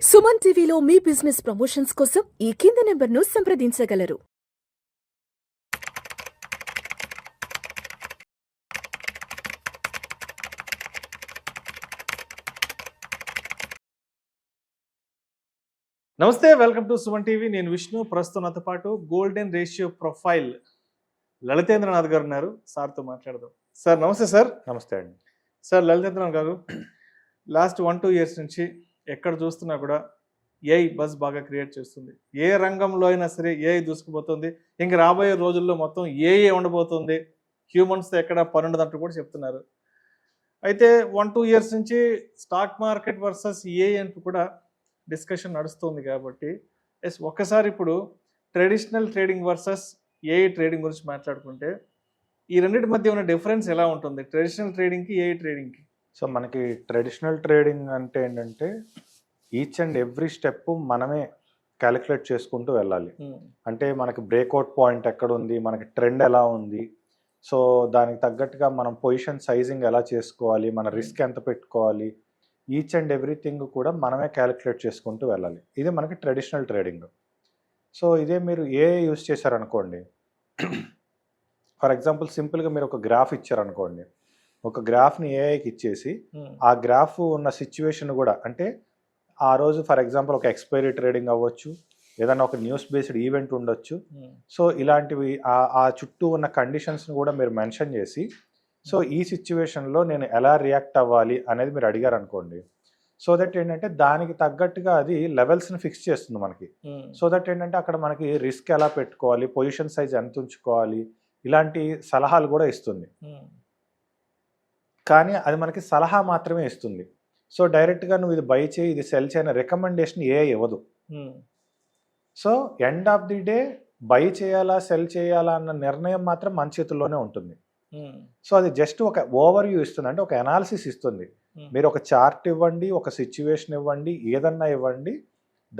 సుమన్ టీవీలో మీ business promotions కోసం ఈ కింది నెంబర్ను సంప్రదించగలరు. నమస్తే, వెల్కమ్ టు సుమన్ టీవీ. నేను విష్ణు. ప్రస్తుతం నాతో పాటు గోల్డెన్ రేషియో ప్రొఫైల్ లలితేంద్రనాథ్ గారు ఉన్నారు. సార్తో మాట్లాడదాం. సార్ నమస్తే. సార్ నమస్తే అండి. సార్, లలితేంద్రనాథ్ గారు లాస్ట్ 1-2 ఇయర్స్ నుంచి ఎక్కడ చూస్తున్నా కూడా ఏఐ బజ్ బాగా క్రియేట్ చేస్తుంది. ఏ రంగంలో అయినా సరే ఏఐ దూసుకుపోతుంది. ఇంక రాబోయే రోజుల్లో మొత్తం ఏఐ ఉండబోతుంది, హ్యూమన్స్తో ఎక్కడ పని ఉండదంటూ కూడా చెప్తున్నారు. అయితే 1-2 ఇయర్స్ నుంచి స్టాక్ మార్కెట్ వర్సెస్ ఏఐ అంటూ కూడా డిస్కషన్ నడుస్తుంది. కాబట్టి ఒక్కసారి ఇప్పుడు traditional trading versus AI trading గురించి మాట్లాడుకుంటే ఈ రెండింటి మధ్య ఉన్న డిఫరెన్స్ ఎలా ఉంటుంది, ట్రెడిషనల్ ట్రేడింగ్కి ఏఐ ట్రేడింగ్కి? సో మనకి ట్రెడిషనల్ ట్రేడింగ్ అంటే ఏంటంటే ఈచ్ అండ్ ఎవ్రీ స్టెప్ మనమే క్యాలిక్యులేట్ చేసుకుంటూ వెళ్ళాలి. అంటే మనకి బ్రేక్అవుట్ పాయింట్ ఎక్కడ ఉంది, మనకి ట్రెండ్ ఎలా ఉంది, సో దానికి తగ్గట్టుగా మనం పొజిషన్ సైజింగ్ ఎలా చేసుకోవాలి, మన రిస్క్ ఎంత పెట్టుకోవాలి, ఈచ్ అండ్ ఎవ్రీథింగ్ కూడా మనమే క్యాలిక్యులేట్ చేసుకుంటూ వెళ్ళాలి. ఇది మనకి ట్రెడిషనల్ ట్రేడింగ్. సో ఇదే మీరు ఏఐ యూజ్ చేశారనుకోండి, ఫర్ ఎగ్జాంపుల్ సింపుల్గా మీరు ఒక గ్రాఫ్ ఇచ్చారనుకోండి, ఒక గ్రాఫ్ని ఏఐకి ఇచ్చేసి ఆ గ్రాఫ్ ఉన్న సిచ్యువేషన్ కూడా, అంటే ఆ రోజు ఫర్ ఎగ్జాంపుల్ ఒక ఎక్స్పైరీ ట్రేడింగ్ అవ్వచ్చు, ఏదైనా ఒక న్యూస్ బేస్డ్ ఈవెంట్ ఉండొచ్చు. సో ఇలాంటివి ఆ చుట్టూ ఉన్న కండిషన్స్ని కూడా మీరు మెన్షన్ చేసి, సో ఈ సిచ్యువేషన్లో నేను ఎలా రియాక్ట్ అవ్వాలి అనేది మీరు అడిగారు అనుకోండి, సో దట్ ఏంటంటే దానికి తగ్గట్టుగా అది లెవెల్స్ని ఫిక్స్ చేస్తుంది మనకి. సో దట్ ఏంటంటే అక్కడ మనకి రిస్క్ ఎలా పెట్టుకోవాలి, పొజిషన్ సైజ్ ఎంత ఉంచుకోవాలి, ఇలాంటి సలహాలు కూడా ఇస్తుంది. కానీ అది మనకి సలహా మాత్రమే ఇస్తుంది. సో డైరెక్ట్గా నువ్వు ఇది బై చేయి, ఇది సెల్ చేయని రికమెండేషన్ ఏఐ ఇవ్వదు. So end of the day by చేయాలా సెల్ చేయాలా అన్న నిర్ణయం మాత్రం మన చేతుల్లోనే ఉంటుంది. సో అది జస్ట్ ఒక ఓవర్ వ్యూ ఇస్తుంది, అంటే ఒక అనాలిసిస్ ఇస్తుంది. మీరు ఒక చార్ట్ ఇవ్వండి, ఒక సిచ్యువేషన్ ఇవ్వండి, ఏదన్నా ఇవ్వండి,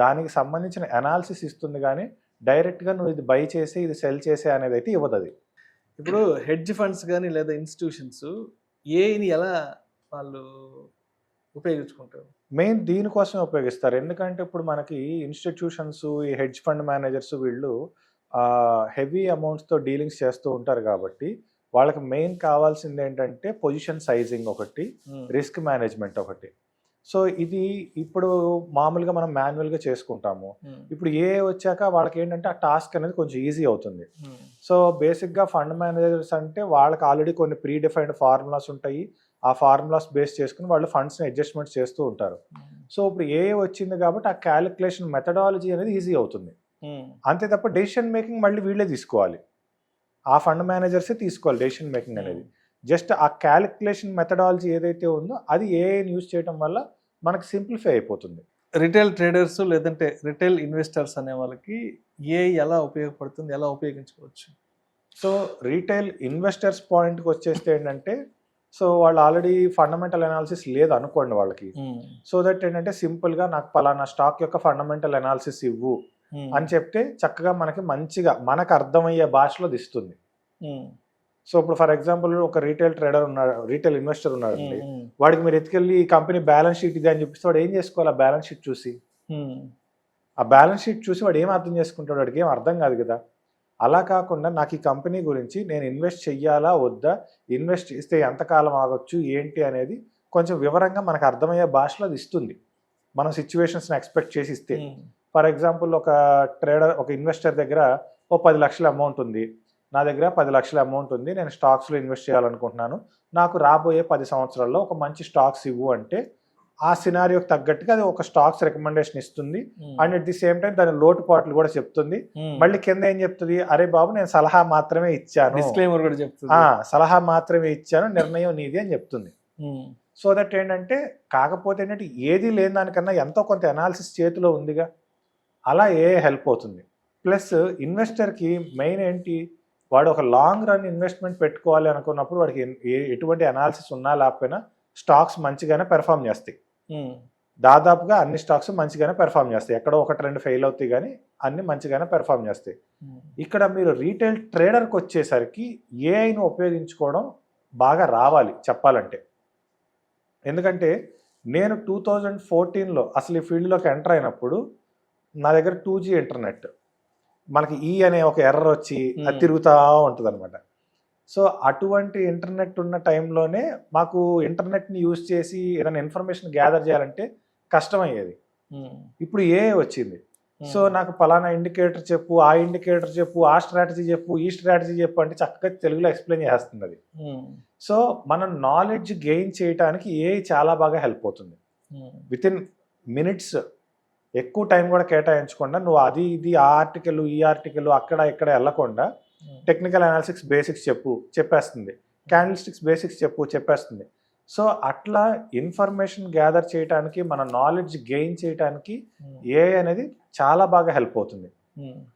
దానికి సంబంధించిన అనాలిసిస్ ఇస్తుంది. కానీ డైరెక్ట్గా నువ్వు ఇది బై చేసి ఇది సెల్ చేసే అనేది అయితే ఇవ్వదు. అది ఇప్పుడు హెడ్జ్ ఫండ్స్ కానీ లేదా ఇన్స్టిట్యూషన్స్ ఏఐని ఎలా వాళ్ళు ఉపయోగించుకుంటారు? మెయిన్ దీనికోసమే ఉపయోగిస్తారు. ఎందుకంటే ఇప్పుడు మనకి ఇన్స్టిట్యూషన్స్, ఈ హెడ్జ్ ఫండ్ మేనేజర్స్ వీళ్ళు హెవీ అమౌంట్స్తో డీలింగ్స్ చేస్తూ ఉంటారు. కాబట్టి వాళ్ళకి మెయిన్ కావాల్సింది ఏంటంటే పొజిషన్ సైజింగ్ ఒకటి, రిస్క్ మేనేజ్మెంట్ ఒకటి. సో ఇది ఇప్పుడు మామూలుగా మనం మాన్యువల్గా చేసుకుంటాము. ఇప్పుడు ఏ వచ్చాక వాళ్ళకి ఏంటంటే ఆ టాస్క్ అనేది కొంచెం ఈజీ అవుతుంది. సో బేసిక్గా ఫండ్ మేనేజర్స్ అంటే వాళ్ళకి ఆల్రెడీ కొన్ని ప్రీ డిఫైన్డ్ ఫార్ములాస్ ఉంటాయి. ఆ ఫార్ములాస్ బేస్ చేసుకుని వాళ్ళు ఫండ్స్ని అడ్జస్ట్మెంట్ చేస్తూ ఉంటారు. సో ఇప్పుడు ఏ వచ్చింది కాబట్టి ఆ క్యాలిక్యులేషన్ మెథడాలజీ అనేది ఈజీ అవుతుంది. అంతే తప్ప డెసిషన్ మేకింగ్ మళ్ళీ వీళ్ళే తీసుకోవాలి, ఆ ఫండ్ మేనేజర్సే తీసుకోవాలి డెసిషన్ మేకింగ్ అనేది. జస్ట్ ఆ క్యాలిక్యులేషన్ మెథడాలజీ ఏదైతే ఉందో అది ఏఐని యూజ్ చేయడం వల్ల మనకు సింప్లిఫై అయిపోతుంది. రిటైల్ ట్రేడర్స్ లేదంటే రిటైల్ ఇన్వెస్టర్స్ అనే వాళ్ళకి ఏఐ ఎలా ఉపయోగపడుతుంది, ఎలా ఉపయోగించుకోవచ్చు? సో రీటైల్ ఇన్వెస్టర్స్ పాయింట్కి వచ్చేస్తే ఏంటంటే, సో వాళ్ళు ఆల్రెడీ ఫండమెంటల్ అనాలిసిస్ లేదు అనుకోండి వాళ్ళకి. సో దట్ ఏంటంటే సింపుల్గా నాకు పలానా స్టాక్ యొక్క ఫండమెంటల్ అనాలిసిస్ ఇవ్వు అని చెప్తే చక్కగా మనకి మంచిగా మనకు అర్థమయ్యే భాషలో ఇస్తుంది. సో ఇప్పుడు ఫర్ ఎగ్జాంపుల్ ఒక రీటైల్ ట్రేడర్ ఉన్నాడు, రీటైల్ ఇన్వెస్టర్ ఉన్నాడండి, వాడికి మీరు ఎత్తుకెళ్ళి ఈ కంపెనీ బ్యాలెన్స్ షీట్ ఇది అని చెప్పిస్తే వాడు ఏం చేసుకోవాలి? ఆ బ్యాలెన్స్ షీట్ చూసి, ఆ బ్యాలెన్స్ షీట్ చూసి వాడు ఏం అర్థం చేసుకుంటాడు? వాడికి ఏం అర్థం కాదు కదా. అలా కాకుండా నాకు ఈ కంపెనీ గురించి నేను ఇన్వెస్ట్ చెయ్యాలా వద్దా, ఇన్వెస్ట్ చేస్తే ఎంతకాలం ఆగొచ్చు ఏంటి అనేది కొంచెం వివరంగా మనకు అర్థమయ్యే భాషలో అది ఇస్తుంది, మనం సిచ్యువేషన్స్ని ఎక్స్పెక్ట్ చేసి ఇస్తే. ఫర్ ఎగ్జాంపుల్ ఒక ట్రేడర్, ఒక ఇన్వెస్టర్ దగ్గర ఓ 10 లక్షల అమౌంట్ ఉంది, నా దగ్గర 10 లక్షల అమౌంట్ ఉంది, నేను స్టాక్స్లో ఇన్వెస్ట్ చేయాలనుకుంటున్నాను, నాకు రాబోయే 10 సంవత్సరాల్లో ఒక మంచి స్టాక్స్ ఇవ్వు అంటే ఆ సినారియోకి తగ్గట్టుగా అది ఒక స్టాక్స్ రికమెండేషన్ ఇస్తుంది. And at the same time దాని లోటుపాట్లు కూడా చెప్తుంది. మళ్ళీ కింద ఏం చెప్తుంది? అరే బాబు నేను సలహా మాత్రమే ఇచ్చాను, డిస్క్లైమర్ కూడా చెప్తుంది, సలహా మాత్రమే ఇచ్చాను, నిర్ణయం నీది అని చెప్తుంది. సో దట్ ఏంటంటే, కాకపోతే ఏంటంటే ఏది లేని దానికన్నా ఎంతో కొంత అనాలిసిస్ చేతిలో ఉందిగా, అలా హెల్ప్ అవుతుంది. ప్లస్ ఇన్వెస్టర్కి మెయిన్ ఏంటి, వాడు ఒక లాంగ్ రన్ ఇన్వెస్ట్మెంట్ పెట్టుకోవాలి అనుకున్నప్పుడు వాడికి ఎటువంటి అనాలిసిస్ ఉన్నా లేకపోయినా స్టాక్స్ మంచిగానే పెర్ఫామ్ చేస్తాయి. దాదాపుగా అన్ని స్టాక్స్ మంచిగానే పెర్ఫామ్ చేస్తాయి, ఎక్కడో 1-2 ఫెయిల్ అవుతాయి, కానీ అన్ని మంచిగానే పెర్ఫామ్ చేస్తాయి. ఇక్కడ మీరు రీటైల్ ట్రేడర్కి వచ్చేసరికి ఏఐను ఉపయోగించుకోవడం బాగా రావాలి చెప్పాలంటే. ఎందుకంటే నేను 2014లో అసలు ఈ ఫీల్డ్లోకి ఎంటర్ అయినప్పుడు నా దగ్గర 2G ఇంటర్నెట్, మనకి అనే ఒక ఎర్రర్ వచ్చి అది తిరుగుతూ ఉంటుంది అనమాట. సో అటువంటి ఇంటర్నెట్ ఉన్న టైంలోనే మాకు ఇంటర్నెట్ని యూజ్ చేసి ఏదైనా ఇన్ఫర్మేషన్ గ్యాదర్ చేయాలంటే కష్టమయ్యేది. ఇప్పుడు వచ్చింది. సో నాకు పలానా ఇండికేటర్ చెప్పు, ఆ ఇండికేటర్ చెప్పు, ఆ స్ట్రాటజీ చెప్పు, ఈ స్ట్రాటజీ చెప్పు అంటే చక్కగా తెలుగులో ఎక్స్ప్లెయిన్ చేస్తుంది అది. సో మనం నాలెడ్జ్ గెయిన్ చేయడానికి చాలా బాగా హెల్ప్ అవుతుంది. విత్ ఇన్ మినిట్స్, ఎక్కువ టైం కూడా కేటాయించకుండా నువ్వు అది ఇది ఆ ఆర్టికల్ ఈ ఆర్టికల్ అక్కడ ఇక్కడ వెళ్ళకుండా టెక్నికల్ అనాలిసిక్స్ బేసిక్స్ చెప్పేస్తుంది, క్యాండిల్ స్టిక్స్ బేసిక్స్ చెప్పేస్తుంది. సో అట్లా ఇన్ఫర్మేషన్ గ్యాదర్ చేయడానికి, మన నాలెడ్జ్ గెయిన్ చేయడానికి ఏఐ అనేది చాలా బాగా హెల్ప్ అవుతుంది.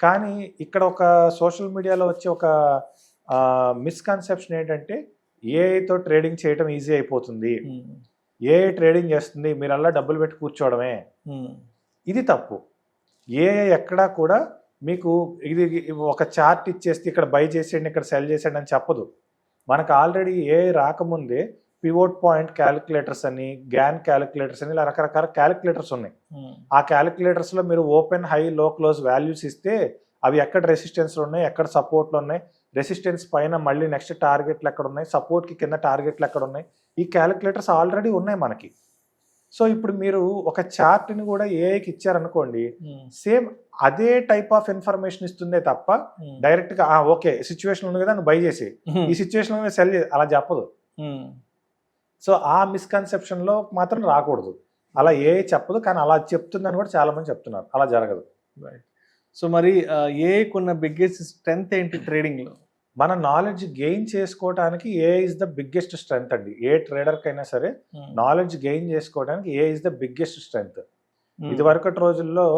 కానీ ఇక్కడ ఒక సోషల్ మీడియాలో వచ్చే ఒక మిస్కన్సెప్షన్ ఏంటంటే ఏఐతో ట్రేడింగ్ చేయడం ఈజీ అయిపోతుంది, ఏఐ ట్రేడింగ్ చేస్తుంది, మీరు అలా డబ్బులు పెట్టి కూర్చోవడమే. ఇది తప్పు. ఏఐ ఎక్కడా కూడా మీకు ఇది ఒక చార్ట్ ఇచ్చేస్తే ఇక్కడ బై చేసేయండి, ఇక్కడ సెల్ చేసేయండి అని చెప్పదు. మనకు ఆల్రెడీ ఏఐ రాకముందే పివోట్ పాయింట్ క్యాలిక్యులేటర్స్ అని, గ్యాన్ క్యాలిక్యులేటర్స్ అని ఇలా రకరకాల క్యాలిక్యులేటర్స్ ఉన్నాయి. ఆ క్యాలిక్యులేటర్స్లో మీరు ఓపెన్, హై, లో, క్లోజ్ వాల్యూస్ ఇస్తే అవి ఎక్కడ రెసిస్టెన్స్లు ఉన్నాయి, ఎక్కడ సపోర్ట్లు ఉన్నాయి, రెసిస్టెన్స్ పైన మళ్ళీ నెక్స్ట్ టార్గెట్లు ఎక్కడ ఉన్నాయి, సపోర్ట్కి కింద టార్గెట్లు ఎక్కడ ఉన్నాయి, ఈ క్యాలిక్యులేటర్స్ ఆల్రెడీ ఉన్నాయి మనకి. సో ఇప్పుడు మీరు ఒక చార్ట్ని కూడా ఏఐకి ఇచ్చారనుకోండి, సేమ్ అదే టైప్ ఆఫ్ ఇన్ఫర్మేషన్ ఇస్తుందే తప్ప డైరెక్ట్గా ఓకే సిచ్యువేషన్ ఉంది కదా నువ్వు బై చేసి ఈ సిచ్యువేషన్ సెల్ చేసి అలా చెప్పదు. సో ఆ మిస్కన్సెప్షన్లో మాత్రం రాకూడదు. అలా ఏఐ చెప్పదు, కానీ అలా చెప్తుందని కూడా చాలా మంది చెప్తున్నారు. అలా జరగదు. సో మరి ఏఐకి ఉన్న బిగ్గెస్ట్ స్ట్రెంగ్త్ ఏంటి ట్రేడింగ్లో? మన నాలెడ్జ్ గెయిన్ చేసుకోవడానికి AI is the biggest strength అండి. ఏ ట్రేడర్కైనా సరే నాలెడ్జ్ గెయిన్ చేసుకోవడానికి AI is the biggest strength. ఇది వరకటి రోజుల్లో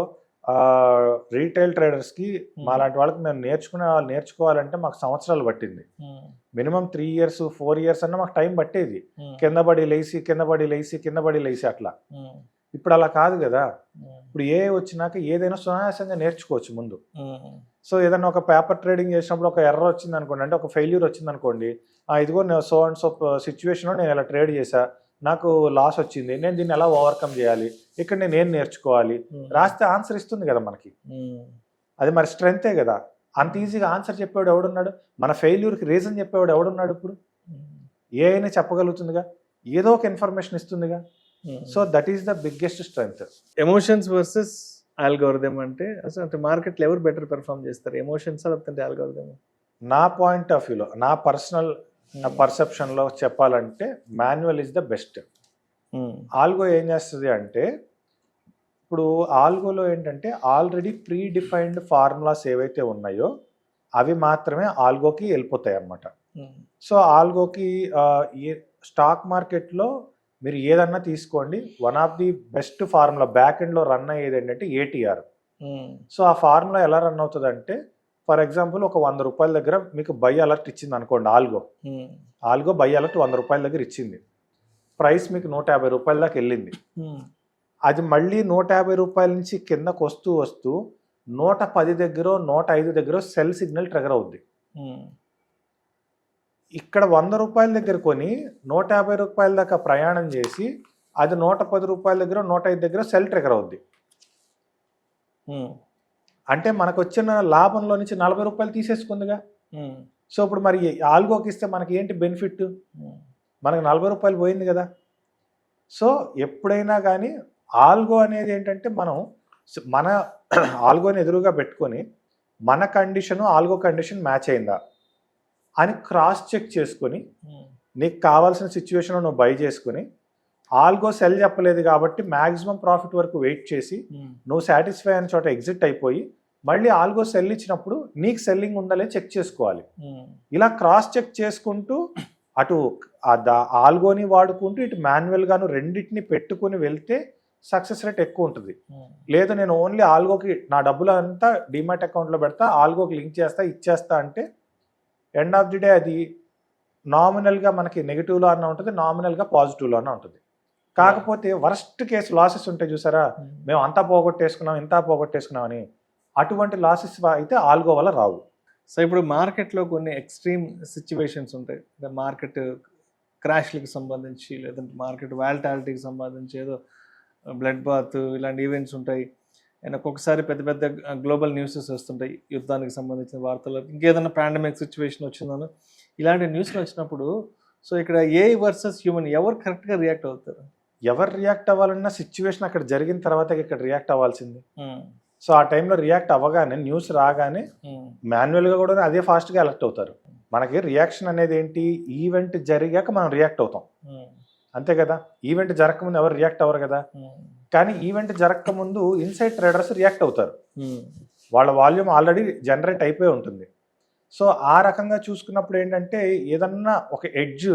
రీటైల్ ట్రేడర్స్కి మాలాంటి వాళ్ళకి మేము నేర్చుకోవాలంటే మాకు సంవత్సరాలు పట్టింది. మినిమం 3 years 4 years అన్న మాకు టైం పట్టేది. కింద పడి లేసి అట్లా. ఇప్పుడు అలా కాదు కదా. ఇప్పుడు ఏ వచ్చినాక ఏదైనా సునాయాసంగా నేర్చుకోవచ్చు ముందు. సో ఏదైనా ఒక పేపర్ ట్రేడింగ్ చేసినప్పుడు ఒక ఎర్రర్ వచ్చింది అనుకోండి, అంటే ఒక ఫెయిల్యూర్ వచ్చింది అనుకోండి, ఇదిగో నేను సో అండ్ సో సిచ్యువేషన్లో నేను ఇలా ట్రేడ్ చేశా, నాకు లాస్ వచ్చింది, నేను దీన్ని ఎలా ఓవర్కమ్ చేయాలి, ఇక్కడ నేను ఏం నేర్చుకోవాలి, రాస్తే ఆన్సర్ ఇస్తుంది కదా మనకి. అది మరి స్ట్రెంగ్తే కదా. అంత ఈజీగా ఆన్సర్ చెప్పేవాడు ఎవడున్నాడు? మన ఫెయిల్యూర్కి రీజన్ చెప్పేవాడు ఎవడున్నాడు? ఇప్పుడు ఏఐనే చెప్పగలుగుతుందిగా, ఏదో ఒక ఇన్ఫర్మేషన్ ఇస్తుందిగా. So that is the biggest strength. Emotions versus algorithm అంటే అసలు మార్కెట్లో ఎవరు బెటర్ పెర్ఫామ్ చేస్తారు, ఎమోషన్స్ లేకపోతే ఆల్గోరిథం? నా పాయింట్ ఆఫ్ వ్యూలో, నా పర్సనల్ పర్సెప్షన్లో చెప్పాలంటే manual is the best. Algo ఏం చేస్తుంది అంటే, ఇప్పుడు ఆల్గోలో ఏంటంటే ఆల్రెడీ ప్రీ డిఫైన్డ్ ఫార్ములాస్ ఏవైతే ఉన్నాయో అవి మాత్రమే ఆల్గోకి వెళ్ళిపోతాయి అన్నమాట. సో ఆల్గోకి స్టాక్ మార్కెట్లో మీరు ఏదన్నా తీసుకోండి, one of the best formula back ఎండ్లో రన్ అయ్యేది ఏంటంటే ఏటీఆర్. సో ఆ ఫార్ములా ఎలా రన్ అవుతుంది అంటే, ఫర్ ఎగ్జాంపుల్ ఒక 100 రూపాయల దగ్గర మీకు బై అలర్ట్ ఇచ్చింది అనుకోండి, ఆల్గో బై అలర్ట్ 100 రూపాయల దగ్గర ఇచ్చింది, ప్రైస్ మీకు 150 రూపాయల దాకా వెళ్ళింది. అది మళ్ళీ 150 రూపాయల నుంచి కిందకు వస్తూ 110 దగ్గర 105 దగ్గర సెల్ సిగ్నల్ ట్రిగర్ అవుద్ది. ఇక్కడ 100 రూపాయల దగ్గర కొని 150 రూపాయల దాకా ప్రయాణం చేసి అది 110 రూపాయల దగ్గర 105 దగ్గర సెల్ ట్రిగర్ అవుద్ది. అంటే మనకు వచ్చిన లాభంలో నుంచి 40 రూపాయలు తీసేసుకుందిగా. సో ఇప్పుడు మరి ఆల్గోకి ఇస్తే మనకి ఏంటి బెనిఫిట్? మనకు 40 రూపాయలు పోయింది కదా. సో ఎప్పుడైనా కానీ ఆల్గో అనేది ఏంటంటే, మన ఆల్గోని ఎదురుగా పెట్టుకొని మన కండిషను ఆల్గో కండిషన్ మ్యాచ్ అయిందా అని క్రాస్ చెక్ చేసుకొని నీకు కావాల్సిన సిచ్యువేషన్లో నువ్వు బై చేసుకుని, ఆల్గో సెల్ చెప్పలేదు కాబట్టి మ్యాక్సిమం ప్రాఫిట్ వరకు వెయిట్ చేసి నువ్వు సాటిస్ఫై అయిన చోట ఎగ్జిట్ అయిపోయి మళ్ళీ ఆల్గో సెల్ ఇచ్చినప్పుడు నీకు సెల్లింగ్ ఉందా లేదా చెక్ చేసుకోవాలి. ఇలా క్రాస్ చెక్ చేసుకుంటూ అటు ఆల్గోని వాడుకుంటూ ఇటు మాన్యువల్గాను రెండింటిని పెట్టుకుని వెళ్తే సక్సెస్ రేట్ ఎక్కువ ఉంటుంది. లేదు నేను ఓన్లీ ఆల్గోకి నా డబ్బులు అంతా డిమాట్ అకౌంట్లో పెడతా, ఆల్గోకి లింక్ చేస్తా ఇచ్చేస్తా అంటే ఎండ్ ఆఫ్ ది డే అది నామినల్గా మనకి నెగిటివ్లో అన్న ఉంటుంది, నామినల్గా పాజిటివ్లో అన్న ఉంటుంది. కాకపోతే వర్స్ట్ కేసు లాసెస్ ఉంటాయి చూసారా, మేము అంతా పోగొట్టేసుకున్నాం ఇంత పోగొట్టేసుకున్నాం అని, అటువంటి లాసెస్ అయితే ఆల్గో వల్ల రావు. సో ఇప్పుడు మార్కెట్లో కొన్ని ఎక్స్ట్రీమ్ సిచ్యువేషన్స్ ఉంటాయి. మార్కెట్ క్రాష్లకి సంబంధించి లేదంటే మార్కెట్ వాలటాలిటీకి సంబంధించి ఏదో బ్లడ్ బాత్ ఇలాంటి ఈవెంట్స్ ఉంటాయి. అండ్ ఒక్కొక్కసారి పెద్ద పెద్ద గ్లోబల్ న్యూసెస్ వస్తుంటాయి, యుద్ధానికి సంబంధించిన వార్తలు, ఇంకేదైనా పాండమిక్ సిచ్యువేషన్ వచ్చిందనో ఇలాంటి న్యూస్లు వచ్చినప్పుడు సో ఇక్కడ ఏఐ వర్సెస్ హ్యూమన్ ఎవరు కరెక్ట్గా రియాక్ట్ అవుతారు? ఎవరు రియాక్ట్ అవ్వాలన్నా సిచ్యువేషన్ అక్కడ జరిగిన తర్వాత ఇక్కడ రియాక్ట్ అవ్వాల్సింది. సో ఆ టైంలో రియాక్ట్ అవ్వగానే న్యూస్ రాగానే మాన్యువల్గా కూడా అదే ఫాస్ట్గా అలర్ట్ అవుతారు. మనకి రియాక్షన్ అనేది ఏంటి, ఈవెంట్ జరిగాక మనం రియాక్ట్ అవుతాం అంతే కదా. ఈవెంట్ జరగకముందు ఎవరు రియాక్ట్ అవ్వరు కదా. కానీ ఈవెంట్ జరగకముందు ఇన్సైడ్ ట్రేడర్స్ రియాక్ట్ అవుతారు. వాళ్ళ వాల్యూమ్ ఆల్రెడీ జనరేట్ అయిపోయి ఉంటుంది. సో ఆ రకంగా చూసుకున్నప్పుడు ఏంటంటే ఏదన్నా ఒక ఎడ్జ్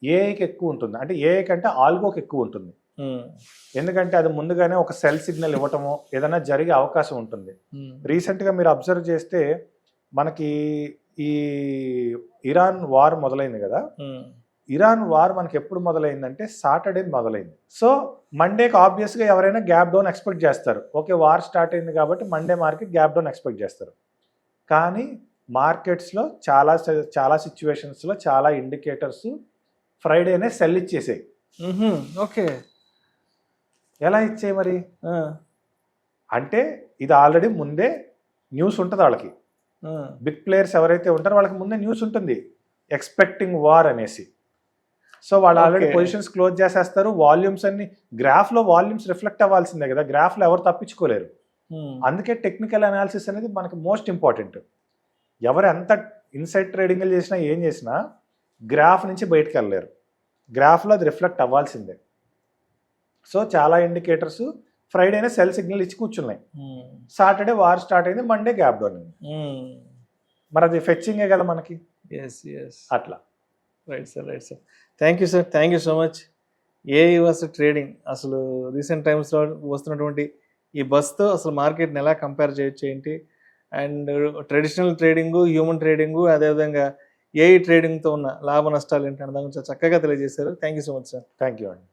ఏఐకి ఎక్కువ ఉంటుంది, అంటే ఏఐ కంటే ఆల్గోకి ఎక్కువ ఉంటుంది. ఎందుకంటే అది ముందుగానే ఒక సెల్ సిగ్నల్ ఇవ్వటమో ఏదైనా జరిగే అవకాశం ఉంటుంది. రీసెంట్గా మీరు అబ్జర్వ్ చేస్తే మనకి ఈ ఇరాన్ వార్ మొదలైంది కదా. ఇరాన్ వార్ మనకి ఎప్పుడు మొదలైందంటే సాటర్డే మొదలైంది. సో మండేకి ఆబ్వియస్గా ఎవరైనా గ్యాప్ డౌన్ ఎక్స్పెక్ట్ చేస్తారు. ఓకే, వార్ స్టార్ట్ అయింది కాబట్టి Monday market gap down expect చేస్తారు. కానీ మార్కెట్స్లో చాలా సిచ్యువేషన్స్లో చాలా ఇండికేటర్స్ ఫ్రైడేనే సెల్ ఇచ్చేసాయి. ఓకే, ఎలా ఇచ్చాయి మరి అంటే ఇది ఆల్రెడీ ముందే న్యూస్ ఉంటుంది వాళ్ళకి. బిగ్ ప్లేయర్స్ ఎవరైతే ఉంటారో వాళ్ళకి ముందే న్యూస్ ఉంటుంది ఎక్స్పెక్టింగ్ వార్ అనేసి. సో వాళ్ళు ఆల్రెడీ పొజిషన్స్ క్లోజ్ చేసేస్తారు. వాల్యూమ్స్ అన్ని గ్రాఫ్లో వాల్యూమ్స్ రిఫ్లెక్ట్ అవ్వాల్సిందే కదా, గ్రాఫ్లో ఎవరు తప్పించుకోలేరు. అందుకే టెక్నికల్ అనాలిసిస్ అనేది మనకి మోస్ట్ ఇంపార్టెంట్. ఎవరు ఎంత ఇన్సైడ్ ట్రేడింగ్ చేసినా ఏం చేసినా గ్రాఫ్ నుంచి బయటకు వెళ్ళలేరు, గ్రాఫ్లో అది రిఫ్లెక్ట్ అవ్వాల్సిందే. సో చాలా ఇండికేటర్స్ ఫ్రైడేనే సెల్ సిగ్నల్ ఇచ్చి కూర్చున్నాయి. సాటర్డే వార్ స్టార్ట్ అయింది, మండే గ్యాప్ డౌన్ అయింది. మరి అది ఫెచ్చింగే కదా మనకి. అట్లా. Right sir, right sir. Thank you sir, thank you so much. AI versus trading, అసలు రీసెంట్ టైమ్స్లో వస్తున్నటువంటి ఈ బస్తో అసలు మార్కెట్ని ఎలా కంపేర్ చేయొచ్చు ఏంటి, and traditional trading, human trading, అదేవిధంగా ఏఐ ట్రేడింగ్తో ఉన్న లాభ నష్టాలు ఏంటి అనే దాని గురించి చక్కగా తెలియజేశారు. Thank you so much sir. Thank you అండి.